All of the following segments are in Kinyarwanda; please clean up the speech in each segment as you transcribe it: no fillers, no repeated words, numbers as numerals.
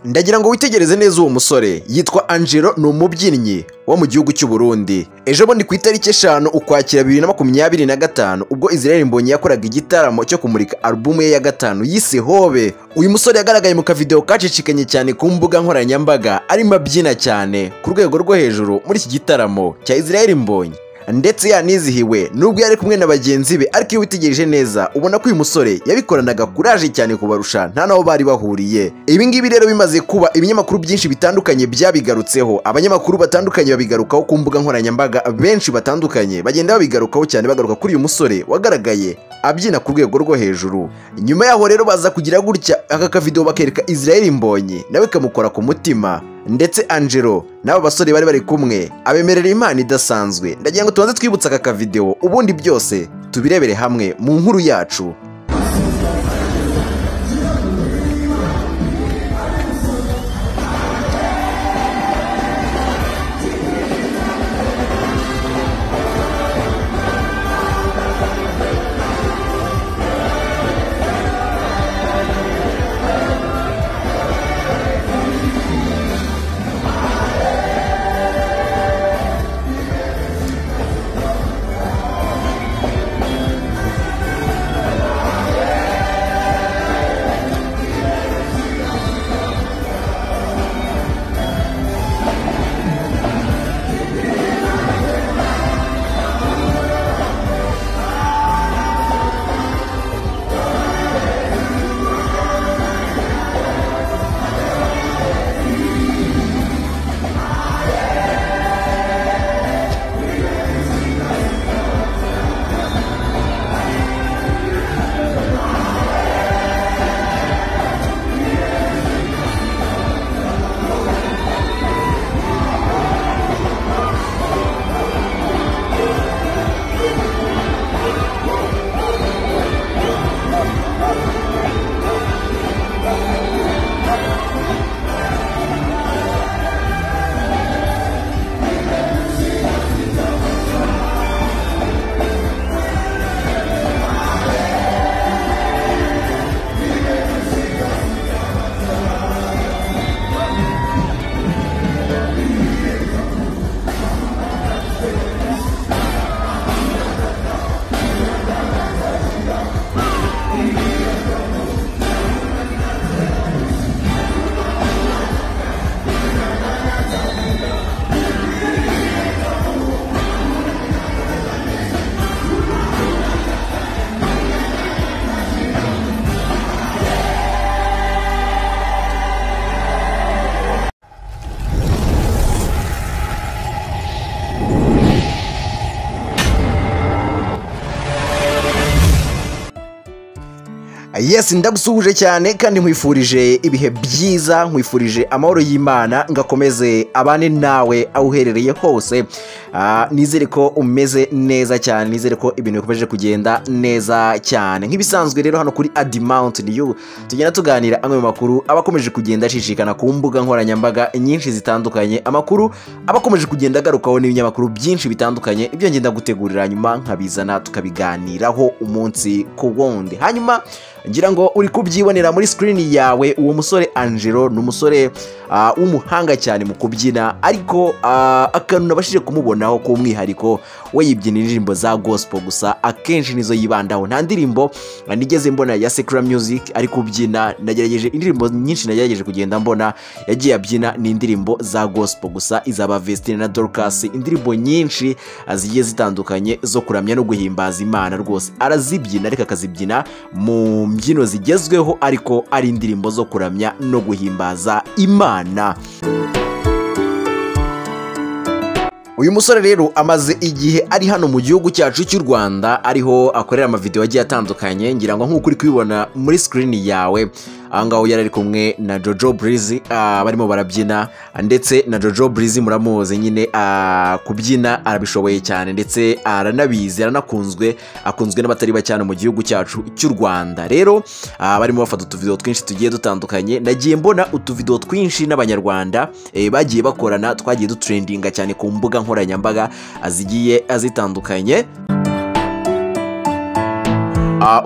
Ndagira ngo witegereze neza uwo musore yitwa Angelo, ni umubyinnyi wo mu gihugu cy'u Burundi. Ejo bundi ku itariki 5 Ukwakira 2025 ubwo Israel Mbonyi yakoraga igitaramo cyo kumurika album ye ya 5 yise Hobe, uyu musore yagaragaye mu kavideo kacicikanye cyane ku mbuga nkoranyambaga arimo abyina cyane ku rwego rwo hejuru muri iki gitaramo cya Israel Mbonyi, ndetse yanizihiwe nubwo yari kumwe na bagenzi be. Ariko iyo witegereje neza ubona ko uyu musore yabikoranaga kuraje cyane kubarusha, nta naho bari bahuriye. Ibi ngibi rero bimaze kuba ibinyamakuru byinshi bitandukanye byabigarutseho, abanyamakuru batandukanye babigarukaho ku mbuga nkoranyambaga, benshi batandukanye bagenda babigarukaho cyane, bagaruka kuri uyu musore wagaragaye abyina ku rwego rwo hejuru. Nyuma yaho rero baza kugira gutya aka kavideo bakereka Israel Mbonyi, nawe kamukora ku mutima, ndetse Angelo n'aba basore bari bari kumwe abemerera impano idasanzwe. Ndagira ngo tubanze twibutsa aka kavideo, ubundi byose tubirebere hamwe mu nkuru yacu. Yes, ndagusuhuje cyane kandi nkwifurije ibihe byiza, nkwifurije amahoro y'Imana ngakomeze abane nawe aho uherereye hose. Nizere ko umeze neza cyane, nizere ko ibintu bikomeje kugenda neza cyane. Nk'ibisanzwe rero hano kuri Adimount New tugenda tuganira amwe mu makuru abakomeje kugenda ashishikana ku mbuga nkoranyambaga nyinshi zitandukanye, amakuru abakomeje kugenda agarukaho n'ibinyamakuru byinshi bitandukanye. Ibyo ngenda gutegurira nyuma nkabizana tukabiganiraho umunsi ku wundi. Hanyuma ngira ngo uri kubyibonera muri screen yawe, uwo musore Angelo ni umusore w'umuhanga cyane mu kubyina, ariko akantu nabashije kumubonaho k'umwihariko we yibyina indirimbo za gospel gusa, akenshi nizo yibandaho. Nta ndirimbo nigeze mbona ya secular music ari kubyina. Nagerageje indirimbo nyinshi nagerageje kugenda mbona yagiye abyina ni indirimbo za gospel gusa, izaba Vestine na Dorcas, indirimbo nyinshi zigiye zitandukanye zo kuramya no guhimbaza Imana. Rwose arazibyina, ariko akazibyina mu mbyino zigezweho, ariko ari indirimbo zo kuramya no guhimbaza Imana. Uyu musore rero amaze igihe ari hano mu gihugu cyacu cy'u Rwanda, ariho akorera amavideo agiye atandukanye. Ngira ngo nk'uko uri kubibona muri screen yawe, ahangaho yari ari kumwe na Jojo Breezy, barimo barabyina, ndetse na Jojo Breezy muramuzi nyine kubyina arabishoboye cyane, ndetse aranabizi, aranakunzwe, akunzwe n'abatari bake mu gihugu cyacu cy'u Rwanda. Rero barimo bafata utuvideo twinshi tugiye dutandukanye. Nagiye mbona utuvideo twinshi n'abanyarwanda bagiye bakorana, twagiye dutrendinga cyane ku mbuga nkoranyambaga zigiye zitandukanye.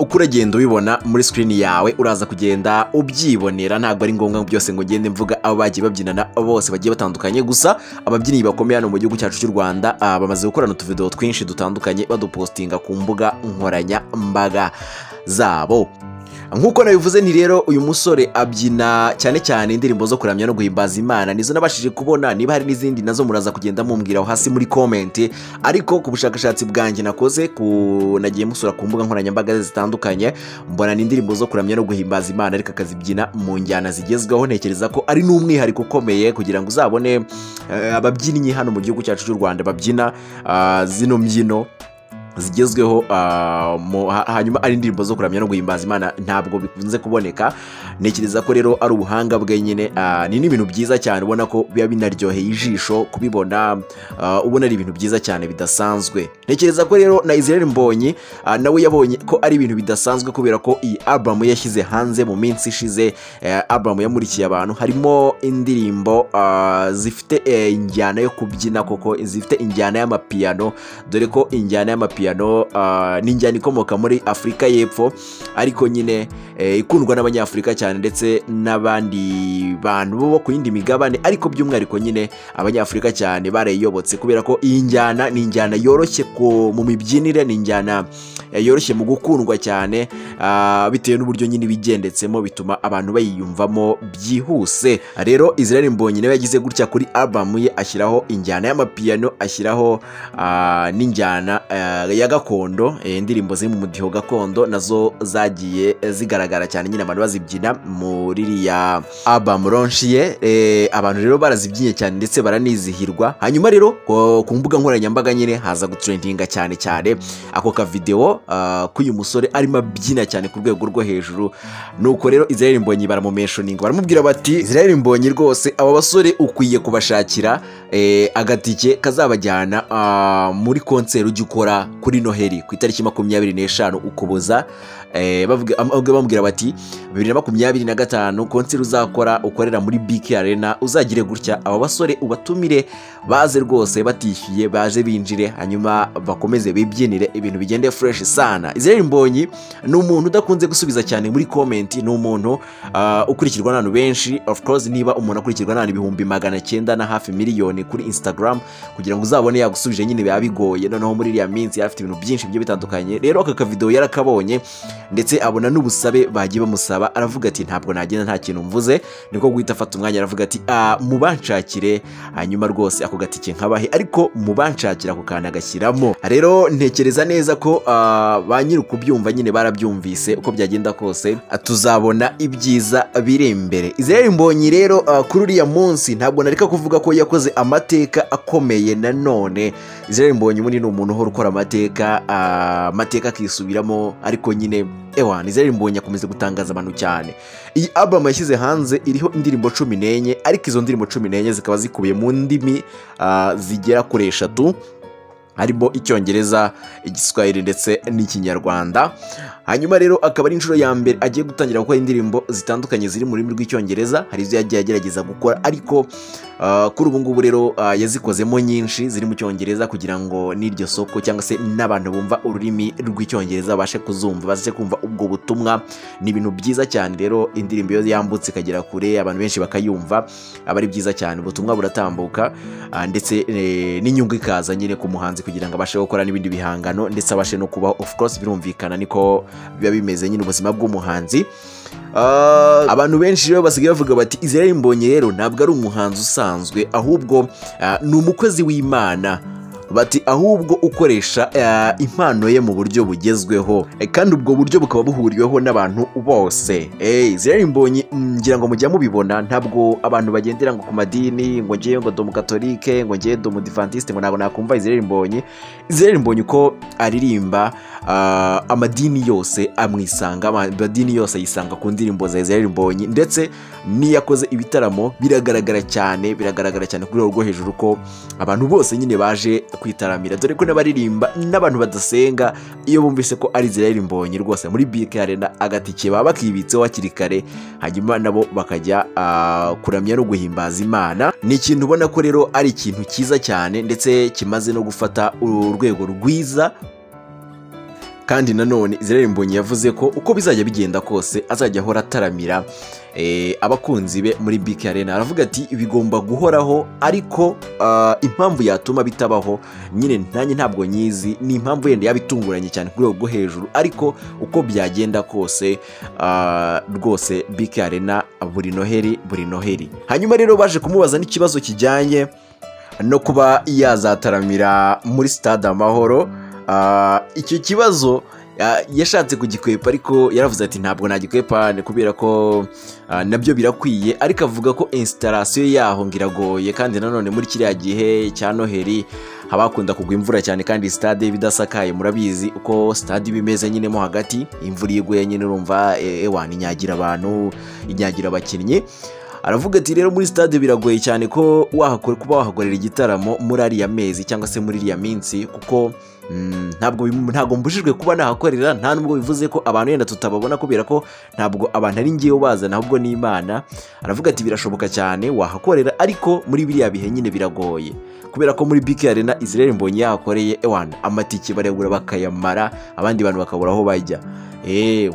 uko uragenda ubibona muri screen yawe uraza kugenda ubyibonera, ntabwo ari ngombwa byose ngo ngende mvuga abo bagiye babyinana bose bagiye batandukanye, gusa ababyinnyi bakomeye hano mu gihugu cyacu cy'u Rwanda bamaze gukorana utuvideo twinshi dutandukanye badupostinga ku mbuga nkoranyambaga zabo. Nkuko nabivuze nti rero uyu musore abyina cyane cyane indirimbo zo kuramya no guhimbaza Imana, nizo nabashije kubona. Niba hari n'izindi nazo muraza kugenda mumbwira hasi muri comment, ariko ku bushakashatsi bwanjye nakoze nagiye musura ku mbuga nkoranyambaga zitandukanye, mbona n'indirimbo zo kuramya no guhimbaza Imana ariko akazibyina mu njyana zigezweho. Ntekereza ko ari n'umwihariko ukomeye kugira ngo uzabone ababyinnyi hano mu gihugu cyacu cy'u Rwanda babyina zino mbyino zigezweho, hanyuma ari indirimbo zo kuramya no guhimbaza Imana ntabwo bikunze kuboneka. Ntekereza ko rero ari ubuhanga bwe nyine, ni n'ibintu byiza cyane ubona ko biba binaryoheye ijisho kubibona, ubona ari ibintu byiza cyane bidasanzwe. Ntekereza ko rero na Israel Mbonyi nawe yabonye ko ari ibintu bidasanzwe kubera ko iyi album yashyize hanze mu minsi ishize, album yamurikiye abantu, harimo indirimbo zifite injyana yo kubyina koko, zifite injyana y'amapiano, dore ko injyana y'amapiano ni injyana ikomoka muri Afurika y'Epfo ariko nyine ikundwa n'abanyafurika cyane ndetse n'abandi bantu bo ku yindi migabane, ariko by'umwihariko nyine abanyafurika cyane barayiyobotse kubera ko iyi njyana ni injyana yoroshye mu mibyinire, ni injyana yoroshye mu gukundwa cyane, bitewe n'uburyo nyine bigendetsemo bituma abantu bayiyumvamo byihuse. Rero Israel Mbonyi nawe yagize gutya kuri album ye, ashyiraho injyana y'amapiano, ashyiraho n'injyana ya gakondo, indirimbo ziri mu mudiho gakondo nazo zagiye zigaragara cyane nyine abantu bazibyina muri iriya album launch ye. Abantu rero barazibyinye cyane ndetse baranizihirwa. Hanyuma rero ku mbuga nkoranyambaga nyine haza gutrendinga cyane cyane ako ka video k'uyu musore arimo abyina cyane ku rwego rwo hejuru. Nuko rero Israel Mbonyi baramumentioninga, baramubwira bati Israel Mbonyi rwose aba basore ukwiye kubashakira agatike kazabajyana muri concert ujya ukora kuri Noheli ku itariki 25 Ukuboza. Bamubwira bati 2025 concert uzakora ukorera muri BK Arena, uzagire gutya aba basore ubatumire baze rwose batishyuye, baje binjire hanyuma bakomeze bibyinire ibintu bigende fresh sana. Israel Mbonyi ni umuntu udakunze gusubiza cyane muri comment, ni umuntu ukurikirwa n'abantu benshi. Of course niba umuntu akurikirwa n'abantu 900 na hafi miliyoni kuri Instagram, kugira ngo uzabone yagusubije nyine biba bigoye. Noneho muri iriya minsi afite ibintu byinshi bigiye bitandukanye. Rero aka video yarakabonye ndetse abona n'ubusabe bagiye bamusaba, aravuga ati ntabwo nagenda nta kintu mvuze, niko guhita afata umwanya aravuga ati mubanshakire hanyuma rwose ako gatike nkabahe, ariko mubanshakira ako kana gashyiramo. Rero ntekereza neza ko ba nyiri kubyumva nyine barabyumvise, uko byagenda kose tuzabona ibyiza biri imbere. Israel Mbonyi rero kuri uriya munsi ntabwo nareka kuvuga ko yakoze amateka akomeye. Nanone Israel Mbonyi muri ni umuntu uhora ukora amateka akisubiramo, ariko nyine Israel Mbonyi akomeza gutangaza abantu cyane. Iyi album yashyize hanze iriho indirimbo 14, ariko izo ndirimbo 14 zikaba zikubiye mu ndimi zigera kuri 3, harimo Icyongereza, Igiswahili ndetse n'Ikinyarwanda. Hanyuma rero akaba ari inshuro ya mbere agiye gutangira gukora indirimbo zitandukanye ziri mu rurimi rw'Icyongereza. Hari izo yagiye agerageza gukora, ariko kuri ubu ngubu rero yazikozemo nyinshi ziri mu Cyongereza kugira ngo n'iryo soko cyangwa se n'abantu bumva ururimi rw'Icyongereza bashe kuzumva, bashe kumva ubwo butumwa. Ni ibintu byiza cyane rero, indirimbo yo yambutse ikagera kure abantu benshi bakayumva, aba ari byiza cyane, ubutumwa buratambuka ndetse n'inyungu ikaza nyine ku muhanzi kugira ngo abashe gukora n'ibindi bihangano ndetse abashe no kubaho. Of course birumvikana niko biba bimeze nyine ubuzima bw'umuhanzi. Abantu benshi rero basigaye bavuga bati Israel Mbonyi rero ntabwo ari umuhanzi usanzwe, ahubwo ni umukozi w'Imana. bati ahubwo ukoresha impano ye mu buryo bugezweho, kandi ubwo buryo bukaba buhuriweho n'abantu bose. Israel Mbonyi ngira ngo mujya mubibona, ntabwo abantu bagendera ngo ku madini ngo ngiye ngo domu katolike ngo ngiye domu adventiste ngo ntabwo nakumva Israel Mbonyi. Israel Mbonyi ko aririmba amadini yose amwisanga, amadini yose yisanga ku ndirimbo za Israel Mbonyi, ndetse niyakoze ibitaramo biragaragara cyane kuri rwo hejuru ko abantu bose nyine baje kwitaramira, dore ko n'abaririmba n'abantu badasenga iyo bumvise ko ari Israel Mbonyi rwose muri BK Arena agatike baba bakibitseho hakiri kare, hanyuma nabo bakajya kuramya no guhimbaza Imana. Ni ikintu ubona ko rero ari ikintu cyiza cyane ndetse kimaze no gufata urwego rwiza, kandi nanone Israel Mbonyi yavuze ko uko bizajya bigenda kose azajya ahora ataramira abakunzi be muri BK Arena. Aravuga ati bigomba guhoraho, ariko impamvu yatuma bitabaho nyine nanjye ntabwo nyizi, ni impamvu yenda yabitunguranye cyane ku rwego rwo hejuru, ariko uko byagenda kose rwose BK Arena buri noheri. Hanyuma rero baje kumubaza n'ikibazo kijyanye no kuba yazataramira muri Stade Amahoro. Icyo kibazo yashatse kugikwepa, ariko yaravuze ati ntabwo nagikwepa kubera ko nabyo birakwiye, ariko avuga ko installation yaho ngiragoye, kandi nanone muri kiriya gihe cya Noheri habakunda kugwa imvura cyane, kandi stade bidasakaye murabizi uko stade bimeze nyine mo hagati, imvura iguye nyine urumva inyagira abantu, inyagira abakinnyi. Aravuga ati rero muri stade biragoye cyane ko kuba wahakorera igitaramo muri ariya mezi cyangwa se muri iriya minsi, kuko ntabwo mbujijwe kuba nahakorera, nta nubwo bivuze ko abantu yenda tutababona kubera ko ntabwo abantu ari ngiye bazana, ahubwo ni Imana. Aravuga ati birashoboka cyane wahakorera, ariko muri biriya bihe nyine biragoye, kubera ko muri BK Arena Israel Mbonyi yahakoreye amatike baragura bakayamara, abandi bantu bakabura aho bajya.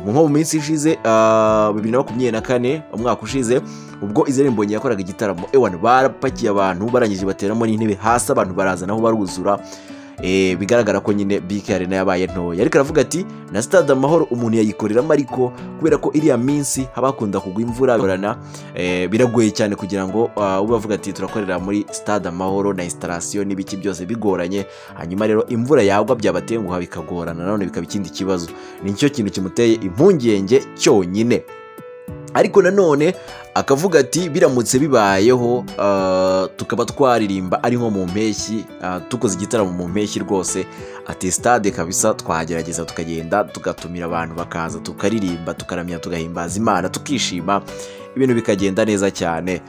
Nko mu minsi ishize 2024 umwaka ushize, ubwo Israel Mbonyi yakoraga igitaramo barapakiye abantu, barangije bateramo n'intebe hasi, abantu baraza naho baruzura. Bigaragara ko nyine BK Arena yabaye ntoya, ariko aravuga ati na Stade Amahoro umuntu yayikoreramo, ariko kubera ko iriya minsi habakunda kugwa imvura biragoye cyane kugira ngo ubavuga ati turakorera muri Stade Amahoro na installation n'ibiki byose bigoranye, hanyuma rero imvura yagwa byabatenguha bikagorana, nanone bikaba ikindi kibazo. Nicyo kintu kimuteye impungenge cyonyine. Ariko nanone akavuga ati biramutse bibayeho tukaba twaririmba ari nko mu mpeshyi, tukoze igitaramo mu mpeshyi rwose, ati stade kabisa twagerageza tukagenda tugatumira abantu bakaza tukaririmba, tukaramya, tugahimbaza Imana, tukishima, ibintu bikagenda neza cyane.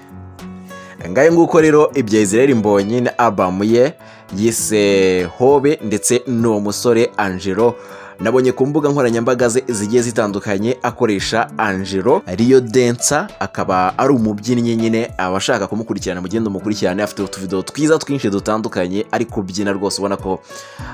Ngaye nguko rero ibya Israel Mbonyi na album ye yise Hobe, ndetse n'uwo musore Angelo nabonye ku mbuga nkoranyambaga ze zigiye zitandukanye akoresha Angelo Rio Dancer, akaba ari umubyinnyi nyine. Abashaka kumukurikirana mugende mukurikirane, afite utuvideo twiza twinshi dutandukanye, ariko byina rwose ubona ko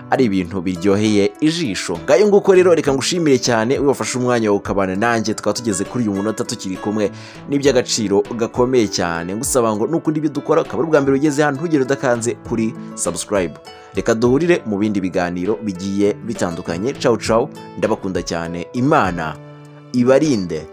ari ibintu biryoheye ijisho. Ngayo nguko rero reka ngushimire cyane wibafashe umwanya wo ukabana nanjye, tukaba tugeze kuri uyu munota tukiri kumwe, n'iby'agaciro gakomeye cyane. Ngusaba ngo nukundi ibyo dukora ukaba ubwa mbere ugeze hano ntugire udakanze kuri subscribe. Reka duhurire mu bindi biganiro bigiye bitandukanye. Ciao ciao, ndabakunda cyane, Imana ibarinde.